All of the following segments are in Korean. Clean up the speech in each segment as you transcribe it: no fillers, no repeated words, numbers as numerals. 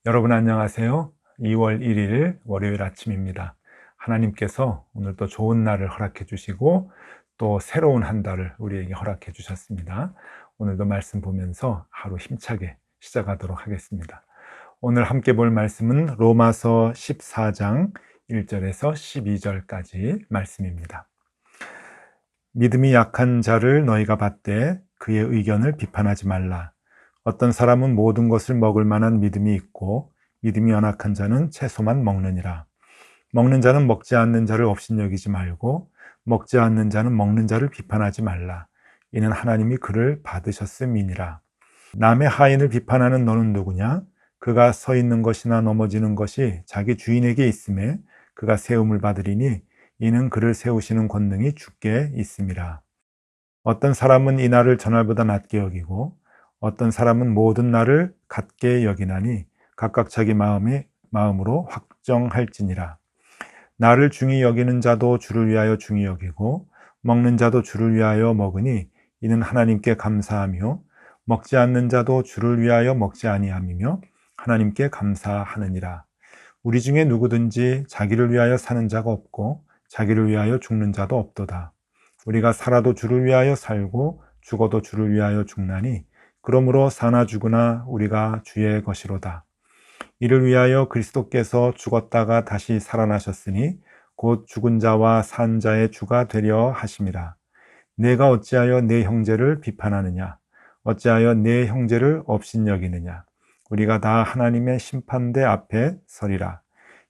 여러분 안녕하세요. 2월 1일 월요일 아침입니다. 하나님께서 오늘 또 좋은 날을 허락해 주시고 또 새로운 한 달을 우리에게 허락해 주셨습니다. 오늘도 말씀 보면서 하루 힘차게 시작하도록 하겠습니다. 오늘 함께 볼 말씀은 로마서 14장 1절에서 12절까지 말씀입니다. 믿음이 약한 자를 너희가 받되 그의 의견을 비판하지 말라. 어떤 사람은 모든 것을 먹을 만한 믿음이 있고 믿음이 연약한 자는 채소만 먹느니라. 먹는 자는 먹지 않는 자를 업신여기지 말고 먹지 않는 자는 먹는 자를 비판하지 말라. 이는 하나님이 그를 받으셨음이니라. 남의 하인을 비판하는 너는 누구냐? 그가 서 있는 것이나 넘어지는 것이 자기 주인에게 있음에 그가 세움을 받으리니 이는 그를 세우시는 권능이 주께 있음이라. 어떤 사람은 이 날을 전날보다 낮게 여기고 어떤 사람은 모든 날을 같게 여기나니 각각 자기 마음으로 확정할지니라. 나를 중히 여기는 자도 주를 위하여 중히 여기고 먹는 자도 주를 위하여 먹으니 이는 하나님께 감사하며 먹지 않는 자도 주를 위하여 먹지 아니함이며 하나님께 감사하느니라. 우리 중에 누구든지 자기를 위하여 사는 자가 없고 자기를 위하여 죽는 자도 없도다. 우리가 살아도 주를 위하여 살고 죽어도 주를 위하여 죽나니 그러므로 사나 죽으나 우리가 주의 것이로다. 이를 위하여 그리스도께서 죽었다가 다시 살아나셨으니 곧 죽은 자와 산 자의 주가 되려 하심이라. 내가 어찌하여 내 형제를 비판하느냐? 어찌하여 내 형제를 업신여기느냐? 우리가 다 하나님의 심판대 앞에 서리라.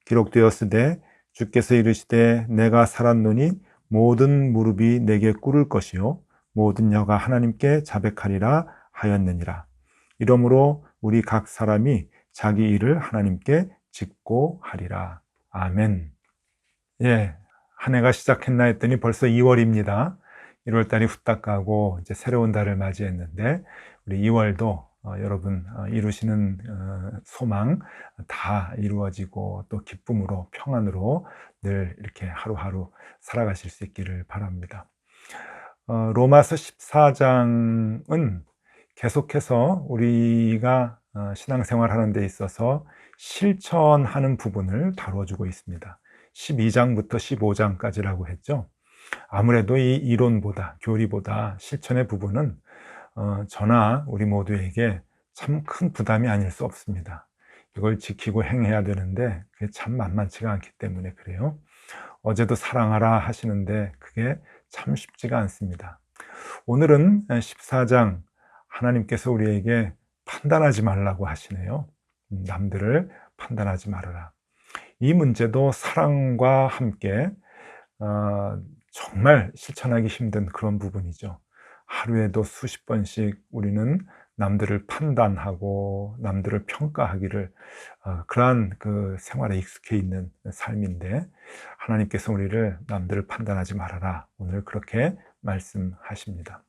기록되었으되 주께서 이르시되 내가 살았노니 모든 무릎이 내게 꿇을 것이요 모든 혀가 하나님께 자백하리라 하였느니라. 이러므로 우리 각 사람이 자기 일을 하나님께 짓고 하리라. 아멘. 한 해가 시작했나 했더니 벌써 2월입니다. 1월 달이 후딱 가고 이제 새로운 달을 맞이했는데 우리 2월도 여러분 이루시는 소망 다 이루어지고 또 기쁨으로 평안으로 늘 이렇게 하루하루 살아가실 수 있기를 바랍니다. 로마서 14장은 계속해서 우리가 신앙생활 하는 데 있어서 실천하는 부분을 다뤄주고 있습니다. 12장부터 15장까지라고 했죠. 아무래도 이 이론보다 교리보다 실천의 부분은 저나 우리 모두에게 참 큰 부담이 아닐 수 없습니다. 이걸 지키고 행해야 되는데 그게 참 만만치가 않기 때문에 그래요. 어제도 사랑하라 하시는데 그게 참 쉽지가 않습니다. 오늘은 14장 하나님께서 우리에게 판단하지 말라고 하시네요. 남들을 판단하지 말아라. 이 문제도 사랑과 함께 정말 실천하기 힘든 그런 부분이죠. 하루에도 수십 번씩 우리는 남들을 판단하고 남들을 평가하기를 그러한 그 생활에 익숙해 있는 삶인데 하나님께서 우리를 남들을 판단하지 말아라. 오늘 그렇게 말씀하십니다.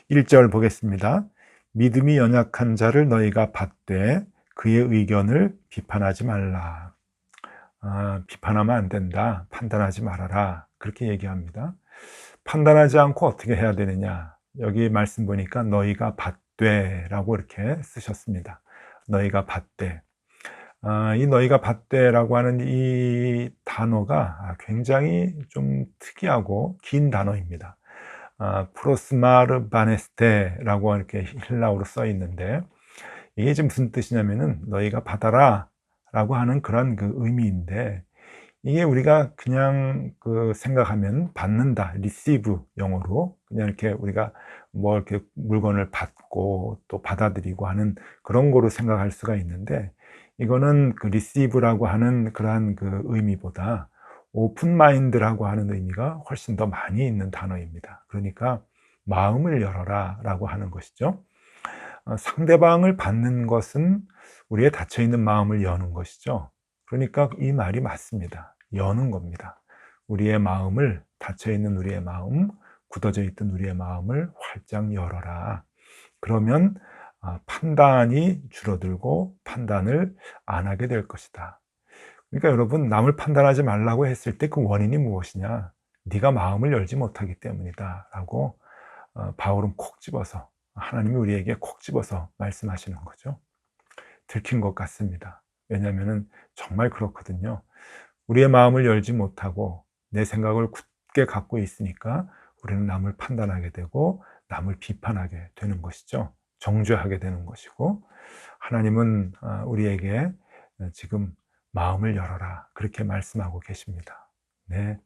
1절 보겠습니다. 믿음이 연약한 자를 너희가 받되 그의 의견을 비판하지 말라. 비판하면 안 된다. 판단하지 말아라. 그렇게 얘기합니다. 판단하지 않고 어떻게 해야 되느냐. 여기 말씀 보니까 너희가 받되 라고 이렇게 쓰셨습니다. 너희가 받되. 이 너희가 받되 라고 하는 이 단어가 굉장히 좀 특이하고 긴 단어입니다. 프로스마르 바네스테라고 이렇게 헬라어로 써 있는데 이게 지금 무슨 뜻이냐면은 너희가 받아라 라고 하는 그런 그 의미인데 이게 우리가 그냥 그 생각하면 받는다, receive 영어로 그냥 이렇게 우리가 뭐 이렇게 물건을 받고 또 받아들이고 하는 그런 거로 생각할 수가 있는데 이거는 그 receive라고 하는 그러한 그 의미보다 오픈 마인드라고 하는 의미가 훨씬 더 많이 있는 단어입니다. 그러니까 마음을 열어라 라고 하는 것이죠. 상대방을 받는 것은 우리의 닫혀있는 마음을 여는 것이죠. 그러니까 이 말이 맞습니다. 여는 겁니다. 우리의 마음을, 닫혀있는 우리의 마음, 굳어져 있던 우리의 마음을 활짝 열어라. 그러면 판단이 줄어들고 판단을 안 하게 될 것이다. 그러니까 여러분, 남을 판단하지 말라고 했을 때 그 원인이 무엇이냐? 네가 마음을 열지 못하기 때문이다 라고 바울은 콕 집어서, 하나님이 우리에게 콕 집어서 말씀하시는 거죠. 들킨 것 같습니다. 왜냐하면 정말 그렇거든요. 우리의 마음을 열지 못하고 내 생각을 굳게 갖고 있으니까 우리는 남을 판단하게 되고 남을 비판하게 되는 것이죠. 정죄하게 되는 것이고, 하나님은 우리에게 지금 마음을 열어라 그렇게 말씀하고 계십니다. 네,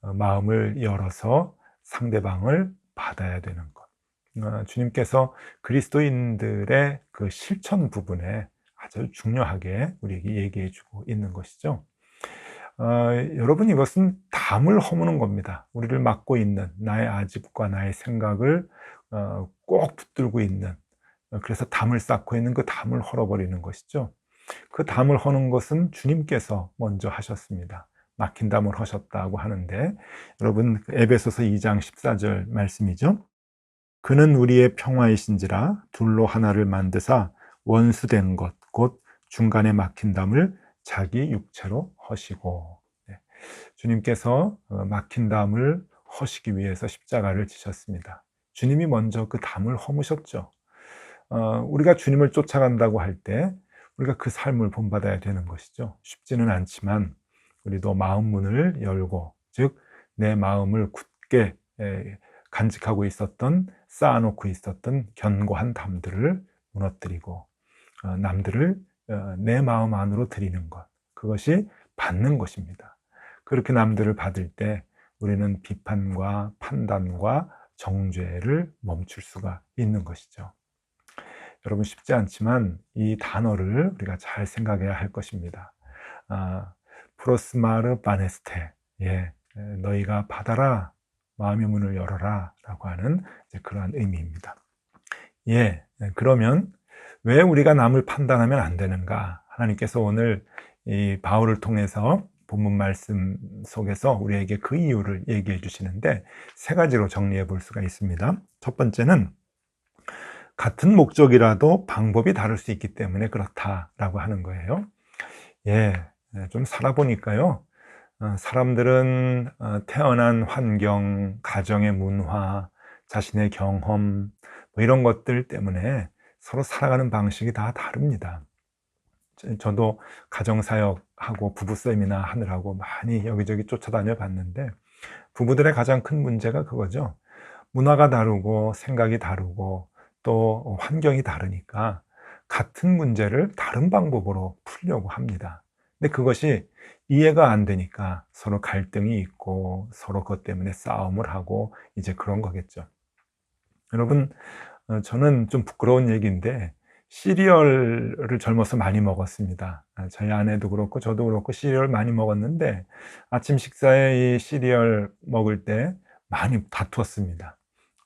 마음을 열어서 상대방을 받아야 되는 것. 주님께서 그리스도인들의 그 실천 부분에 아주 중요하게 우리에게 얘기해 주고 있는 것이죠. 여러분, 이것은 담을 허무는 겁니다. 우리를 막고 있는 나의 아집과 나의 생각을 꼭 붙들고 있는, 그래서 담을 쌓고 있는 그 담을 헐어버리는 것이죠. 그 담을 허는 것은 주님께서 먼저 하셨습니다. 막힌 담을 허셨다고 하는데, 여러분, 에베소서 2장 14절 말씀이죠. 그는 우리의 평화이신지라 둘로 하나를 만드사 원수된 것 곧 중간에 막힌 담을 자기 육체로 허시고. 네. 주님께서 막힌 담을 허시기 위해서 십자가를 지셨습니다. 주님이 먼저 그 담을 허무셨죠. 우리가 주님을 쫓아간다고 할 때 우리가 그 삶을 본받아야 되는 것이죠. 쉽지는 않지만 우리도 마음 문을 열고, 즉 내 마음을 굳게 간직하고 있었던, 쌓아놓고 있었던 견고한 담들을 무너뜨리고 남들을 내 마음 안으로 들이는 것, 그것이 받는 것입니다. 그렇게 남들을 받을 때 우리는 비판과 판단과 정죄를 멈출 수가 있는 것이죠. 여러분, 쉽지 않지만 이 단어를 우리가 잘 생각해야 할 것입니다. 프로스마르 바네스테, 너희가 받아라, 마음의 문을 열어라 라고 하는 그러한 의미입니다. 그러면 왜 우리가 남을 판단하면 안 되는가? 하나님께서 오늘 이 바울을 통해서 본문 말씀 속에서 우리에게 그 이유를 얘기해 주시는데, 세 가지로 정리해 볼 수가 있습니다. 첫 번째는 같은 목적이라도 방법이 다를 수 있기 때문에 그렇다라고 하는 거예요. 좀 살아보니까요, 사람들은 태어난 환경, 가정의 문화, 자신의 경험, 이런 것들 때문에 서로 살아가는 방식이 다 다릅니다. 저도 가정사역하고 부부 세미나 하느라고 많이 여기저기 쫓아다녀 봤는데, 부부들의 가장 큰 문제가 그거죠. 문화가 다르고 생각이 다르고 또 환경이 다르니까 같은 문제를 다른 방법으로 풀려고 합니다. 근데 그것이 이해가 안 되니까 서로 갈등이 있고 서로 그것 때문에 싸움을 하고 이제 그런 거겠죠. 여러분, 저는 좀 부끄러운 얘기인데 시리얼을 젊어서 많이 먹었습니다. 저희 아내도 그렇고 저도 그렇고 시리얼 많이 먹었는데, 아침 식사에 이 시리얼 먹을 때 많이 다투었습니다.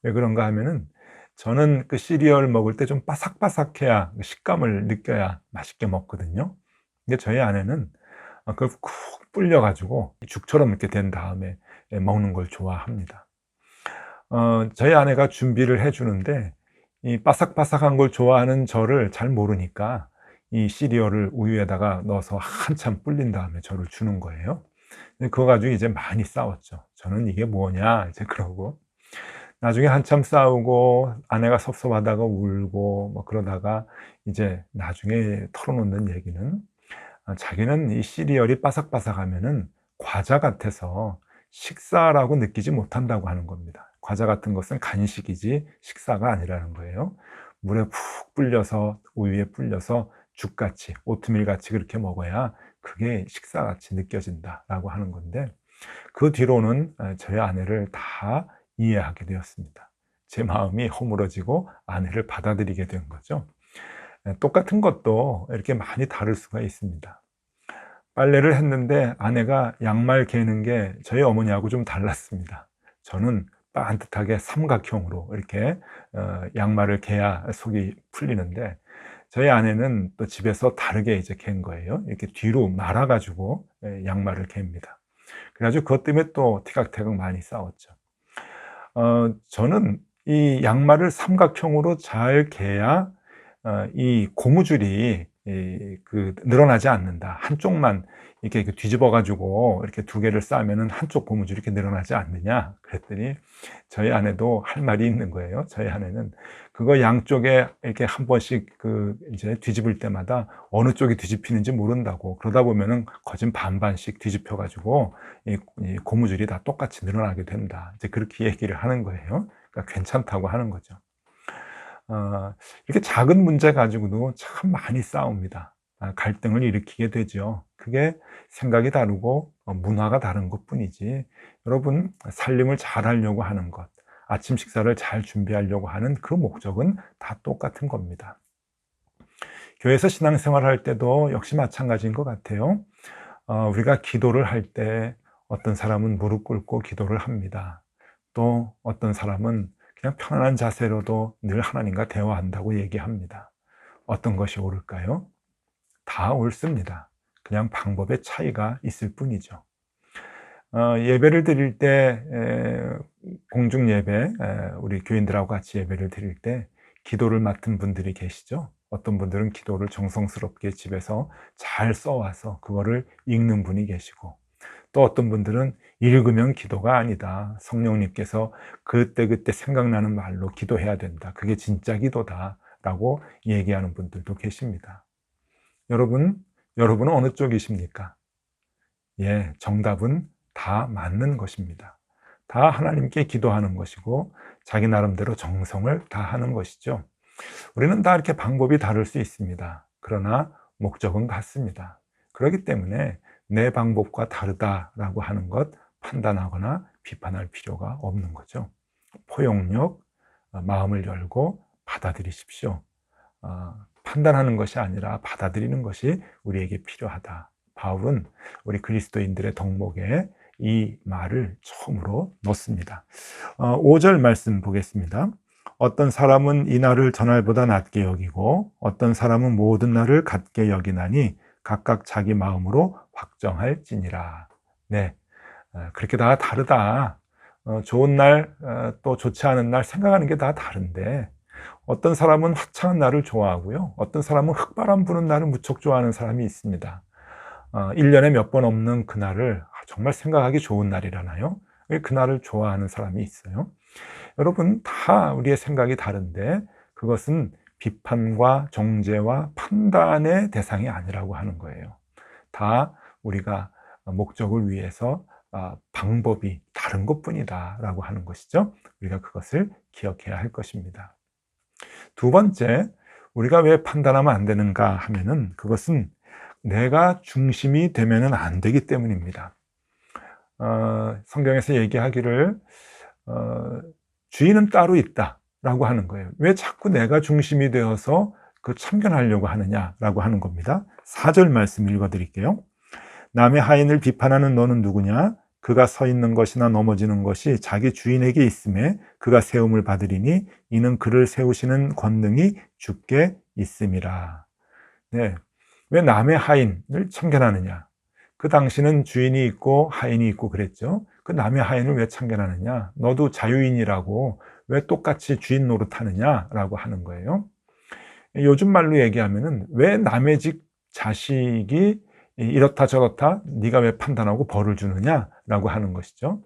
왜 그런가 하면은, 저는 그 시리얼 먹을 때 좀 바삭바삭해야 식감을 느껴야 맛있게 먹거든요. 근데 저희 아내는 그걸 쿡 불려가지고 죽처럼 이렇게 된 다음에 먹는 걸 좋아합니다. 저희 아내가 준비를 해주는데 이 바삭바삭한 걸 좋아하는 저를 잘 모르니까 이 시리얼을 우유에다가 넣어서 한참 불린 다음에 저를 주는 거예요. 그거 가지고 이제 많이 싸웠죠. 저는 이게 뭐냐 이제 그러고, 나중에 한참 싸우고 아내가 섭섭하다가 울고 뭐 그러다가 이제 나중에 털어놓는 얘기는, 자기는 이 시리얼이 바삭바삭하면은 과자 같아서 식사라고 느끼지 못한다고 하는 겁니다. 과자 같은 것은 간식이지 식사가 아니라는 거예요. 물에 푹 불려서, 우유에 불려서 죽같이, 오트밀같이 그렇게 먹어야 그게 식사같이 느껴진다라고 하는 건데, 그 뒤로는 저희 아내를 다 이해하게 되었습니다. 제 마음이 허물어지고 아내를 받아들이게 된 거죠. 똑같은 것도 이렇게 많이 다를 수가 있습니다. 빨래를 했는데 아내가 양말 개는 게 저희 어머니하고 좀 달랐습니다. 저는 반듯하게 삼각형으로 이렇게 양말을 개야 속이 풀리는데, 저희 아내는 또 집에서 다르게 이제 갠 거예요. 이렇게 뒤로 말아가지고 양말을 갭니다. 그래가지고 그것 때문에 또 티격태격 많이 싸웠죠. 저는 이 양말을 삼각형으로 잘 개야 이 고무줄이 늘어나지 않는다. 한쪽만 이렇게 뒤집어 가지고 이렇게 두 개를 쌓으면은 한쪽 고무줄이 이렇게 늘어나지 않느냐 그랬더니 저희 아내도 할 말이 있는 거예요. 저희 아내는 그거 양쪽에 이렇게 한 번씩 이제 뒤집을 때마다 어느 쪽이 뒤집히는지 모른다고, 그러다 보면은 거진 반반씩 뒤집혀 가지고 이 고무줄이 다 똑같이 늘어나게 된다. 이제 그렇게 얘기를 하는 거예요. 그러니까 괜찮다고 하는 거죠. 이렇게 작은 문제 가지고도 참 많이 싸웁니다. 갈등을 일으키게 되죠. 그게 생각이 다르고 문화가 다른 것뿐이지, 여러분 살림을 잘 하려고 하는 것, 아침 식사를 잘 준비하려고 하는 그 목적은 다 똑같은 겁니다. 교회에서 신앙생활 할 때도 역시 마찬가지인 것 같아요. 우리가 기도를 할 때 어떤 사람은 무릎 꿇고 기도를 합니다. 또 어떤 사람은 그냥 편안한 자세로도 늘 하나님과 대화한다고 얘기합니다. 어떤 것이 옳을까요? 다 옳습니다. 그냥 방법의 차이가 있을 뿐이죠. 예배를 드릴 때, 공중 예배, 우리 교인들하고 같이 예배를 드릴 때 기도를 맡은 분들이 계시죠. 어떤 분들은 기도를 정성스럽게 집에서 잘 써와서 그거를 읽는 분이 계시고, 또 어떤 분들은 읽으면 기도가 아니다, 성령님께서 그때그때 생각나는 말로 기도해야 된다, 그게 진짜 기도다 라고 얘기하는 분들도 계십니다. 여러분은 어느 쪽이십니까? 예, 정답은 다 맞는 것입니다. 다 하나님께 기도하는 것이고 자기 나름대로 정성을 다하는 것이죠. 우리는 다 이렇게 방법이 다를 수 있습니다. 그러나 목적은 같습니다. 그렇기 때문에 내 방법과 다르다라고 하는 것 판단하거나 비판할 필요가 없는 거죠. 포용력, 마음을 열고 받아들이십시오. 판단하는 것이 아니라 받아들이는 것이 우리에게 필요하다. 바울은 우리 그리스도인들의 덕목에 이 말을 처음으로 넣습니다. 5절 말씀 보겠습니다. 어떤 사람은 이 날을 전날보다 낮게 여기고 어떤 사람은 모든 날을 같게 여기나니 각각 자기 마음으로 확정할지니라. 네, 그렇게 다 다르다. 좋은 날, 또 좋지 않은 날 생각하는 게 다 다른데, 어떤 사람은 화창한 날을 좋아하고요, 어떤 사람은 흙바람 부는 날을 무척 좋아하는 사람이 있습니다. 1년에 몇 번 없는 그날을 정말 생각하기 좋은 날이라나요? 그날을 좋아하는 사람이 있어요. 여러분, 다 우리의 생각이 다른데 그것은 비판과 정죄와 판단의 대상이 아니라고 하는 거예요. 다 우리가 목적을 위해서 방법이 다른 것뿐이다 라고 하는 것이죠. 우리가 그것을 기억해야 할 것입니다. 두 번째, 우리가 왜 판단하면 안 되는가 하면은 그것은 내가 중심이 되면은 안 되기 때문입니다. 성경에서 얘기하기를 주인은 따로 있다 라고 하는 거예요. 왜 자꾸 내가 중심이 되어서 참견하려고 하느냐라고 하는 겁니다. 4절 말씀 읽어드릴게요. 남의 하인을 비판하는 너는 누구냐? 그가 서 있는 것이나 넘어지는 것이 자기 주인에게 있음에 그가 세움을 받으리니 이는 그를 세우시는 권능이 주께 있음이라. 네, 왜 남의 하인을 참견하느냐? 그 당시는 주인이 있고 하인이 있고 그랬죠. 그 남의 하인을 왜 참견하느냐? 너도 자유인이라고 왜 똑같이 주인 노릇하느냐라고 하는 거예요. 요즘 말로 얘기하면은 왜 남의 집 자식이 이렇다 저렇다 네가 왜 판단하고 벌을 주느냐라고 하는 것이죠.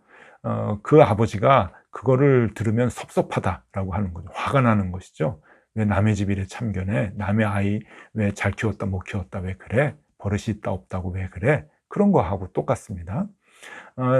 그 아버지가 그거를 들으면 섭섭하다라고 하는 거죠. 화가 나는 것이죠. 왜 남의 집 일에 참견해? 남의 아이 왜 잘 키웠다 못 키웠다 왜 그래? 버릇이 있다 없다고 왜 그래? 그런 거하고 똑같습니다.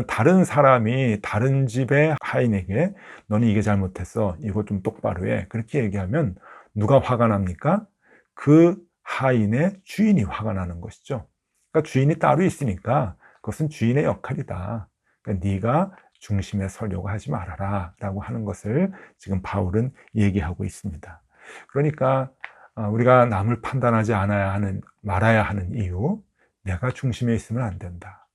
다른 사람이 다른 집의 하인에게 너는 이게 잘못했어, 이거 좀 똑바로 해, 그렇게 얘기하면 누가 화가 납니까? 그 하인의 주인이 화가 나는 것이죠. 그러니까 주인이 따로 있으니까 그것은 주인의 역할이다. 그러니까 네가 중심에 서려고 하지 말아라 라고 하는 것을 지금 바울은 얘기하고 있습니다. 그러니까 우리가 남을 판단하지 말아야 하는 이유, 내가 중심에 있으면 안 된다.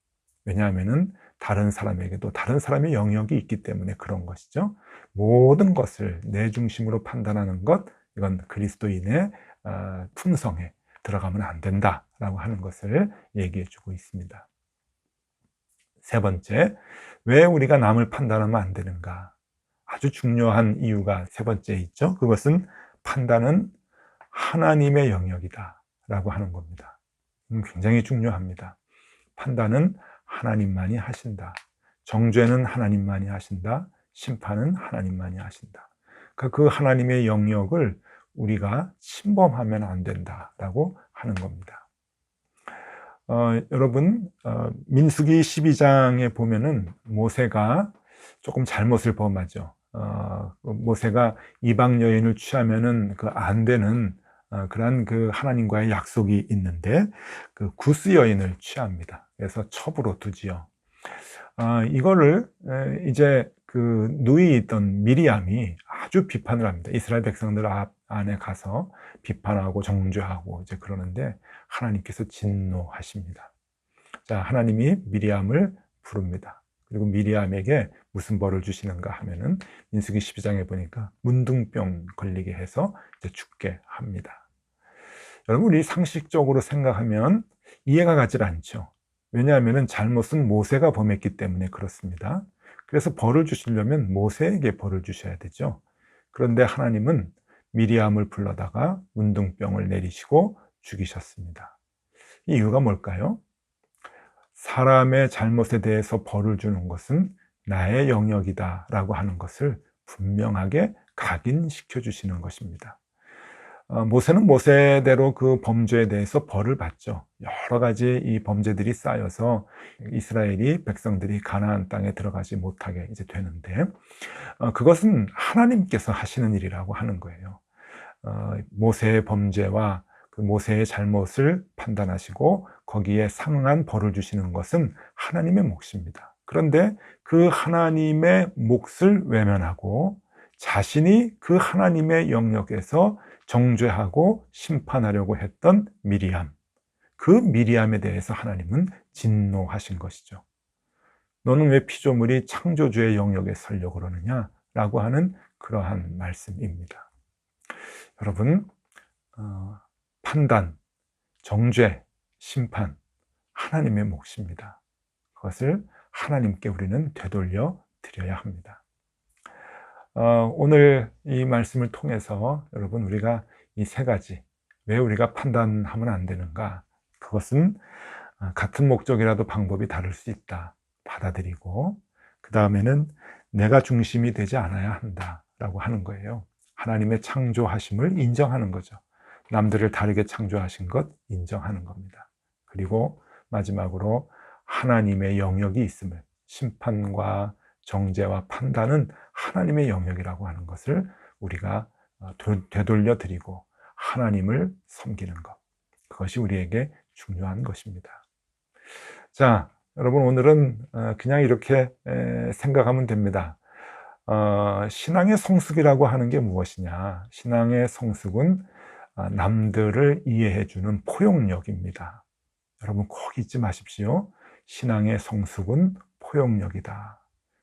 왜냐하면은 다른 사람에게도 다른 사람의 영역이 있기 때문에 그런 것이죠. 모든 것을 내 중심으로 판단하는 것, 이건 그리스도인의 품성에 들어가면 안 된다라고 하는 것을 얘기해 주고 있습니다. 세 번째, 왜 우리가 남을 판단하면 안 되는가? 아주 중요한 이유가 세 번째 있죠. 그것은 판단은 하나님의 영역이다 라고 하는 겁니다. 굉장히 중요합니다. 판단은 하나님만이 하신다. 정죄는 하나님만이 하신다. 심판은 하나님만이 하신다. 그러니까 그 하나님의 영역을 우리가 침범하면 안 된다라고 하는 겁니다. 여러분, 민수기 12장에 보면은 모세가 조금 잘못을 범하죠. 모세가 이방 여인을 취하면은 그 안 되는 그런 그 하나님과의 약속이 있는데 그 구스 여인을 취합니다. 그래서 첩으로 두지요. 이거를 이제 그 누이 있던 미리암이 아주 비판을 합니다. 이스라엘 백성들 안에 가서 비판하고 정죄하고 이제 그러는데 하나님께서 진노하십니다. 자, 하나님이 미리암을 부릅니다. 그리고 미리암에게 무슨 벌을 주시는가 하면은 민수기 12장에 보니까 문둥병 걸리게 해서 이제 죽게 합니다. 여러분, 우리 상식적으로 생각하면 이해가 가질 않죠. 왜냐하면 잘못은 모세가 범했기 때문에 그렇습니다. 그래서 벌을 주시려면 모세에게 벌을 주셔야 되죠. 그런데 하나님은 미리암을 불러다가 문둥병을 내리시고 죽이셨습니다. 이 이유가 뭘까요? 사람의 잘못에 대해서 벌을 주는 것은 나의 영역이다 라고 하는 것을 분명하게 각인시켜 주시는 것입니다. 모세는 모세대로 그 범죄에 대해서 벌을 받죠. 여러 가지 이 범죄들이 쌓여서 이스라엘이 백성들이 가나안 땅에 들어가지 못하게 이제 되는데 그것은 하나님께서 하시는 일이라고 하는 거예요. 모세의 범죄와 그 모세의 잘못을 판단하시고 거기에 상응한 벌을 주시는 것은 하나님의 몫입니다. 그런데 그 하나님의 몫을 외면하고 자신이 그 하나님의 영역에서 정죄하고 심판하려고 했던 미리암, 그 미리암에 대해서 하나님은 진노하신 것이죠. 너는 왜 피조물이 창조주의 영역에 서려고 그러느냐? 라고 하는 그러한 말씀입니다. 여러분, 판단, 정죄, 심판, 하나님의 몫입니다. 그것을 하나님께 우리는 되돌려 드려야 합니다. 오늘 이 말씀을 통해서 여러분, 우리가 이 세 가지, 왜 우리가 판단하면 안 되는가? 그것은 같은 목적이라도 방법이 다를 수 있다. 받아들이고, 그 다음에는 내가 중심이 되지 않아야 한다라고 하는 거예요. 하나님의 창조하심을 인정하는 거죠. 남들을 다르게 창조하신 것 인정하는 겁니다. 그리고 마지막으로 하나님의 영역이 있음을, 심판과 정죄와 판단은 하나님의 영역이라고 하는 것을 우리가 되돌려 드리고 하나님을 섬기는 것, 그것이 우리에게 중요한 것입니다. 자, 여러분, 오늘은 그냥 이렇게 생각하면 됩니다. 신앙의 성숙이라고 하는 게 무엇이냐? 신앙의 성숙은 남들을 이해해 주는 포용력입니다. 여러분, 꼭 잊지 마십시오. 신앙의 성숙은 포용력이다.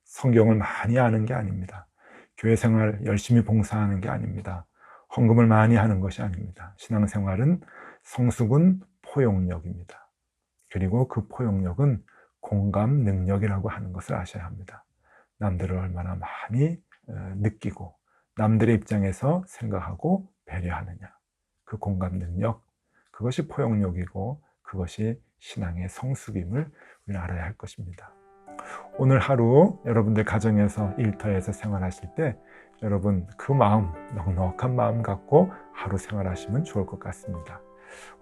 성경을 많이 아는 게 아닙니다. 교회 생활 열심히 봉사하는 게 아닙니다. 헌금을 많이 하는 것이 아닙니다. 신앙생활은, 성숙은 포용력입니다. 그리고 그 포용력은 공감 능력이라고 하는 것을 아셔야 합니다. 남들을 얼마나 많이 느끼고 남들의 입장에서 생각하고 배려하느냐, 그 공감 능력, 그것이 포용력이고 그것이 신앙의 성숙임을 우리는 알아야 할 것입니다. 오늘 하루 여러분들 가정에서, 일터에서 생활하실 때 여러분 그 마음, 넉넉한 마음 갖고 하루 생활하시면 좋을 것 같습니다.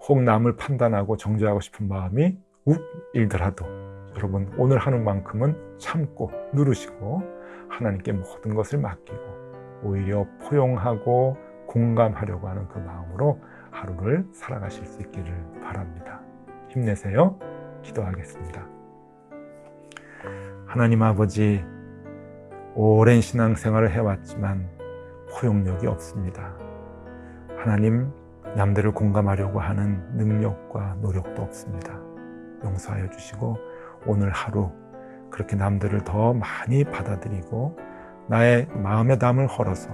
혹 남을 판단하고 정죄하고 싶은 마음이 욱 일더라도 여러분 오늘 하루만큼은 참고 누르시고 하나님께 모든 것을 맡기고 오히려 포용하고 공감하려고 하는 그 마음으로 하루를 살아가실 수 있기를 바랍니다. 힘내세요. 기도하겠습니다. 하나님 아버지, 오랜 신앙생활을 해왔지만 포용력이 없습니다. 하나님, 남들을 공감하려고 하는 능력과 노력도 없습니다. 용서하여 주시고 오늘 하루 그렇게 남들을 더 많이 받아들이고 나의 마음의 담을 헐어서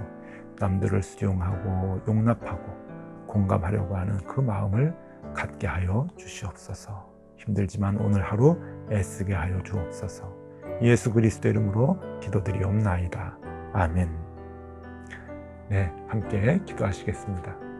남들을 수용하고 용납하고 공감하려고 하는 그 마음을 갖게 하여 주시옵소서. 힘들지만 오늘 하루 애쓰게 하여 주옵소서. 예수 그리스도 이름으로 기도드리옵나이다. 아멘. 네, 함께 기도하시겠습니다.